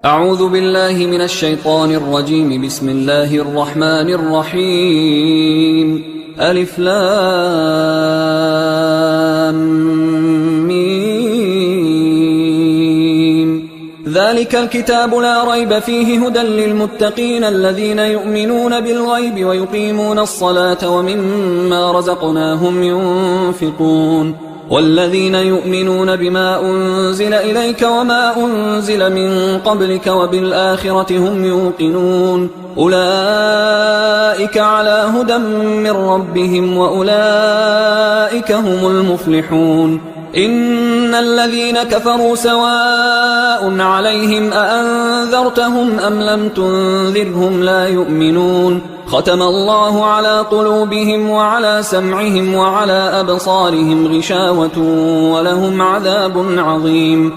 أعوذ بالله من الشيطان الرجيم. بسم الله الرحمن الرحيم. ألف لام ميم. ذلك الكتاب لا ريب فيه هدى للمتقين الذين يؤمنون بالغيب ويقيمون الصلاة ومما رزقناهم ينفقون والذين يؤمنون بما أنزل إليك وما أنزل من قبلك وبالآخرة هم يوقنون أولئك على هدى من ربهم وأولئك هم المفلحون. إن الذين كفروا سواء عليهم أأنذرتهم أم لم تنذرهم لا يؤمنون. ختم الله على قلوبهم وعلى سمعهم وعلى أبصارهم غشاوة ولهم عذاب عظيم.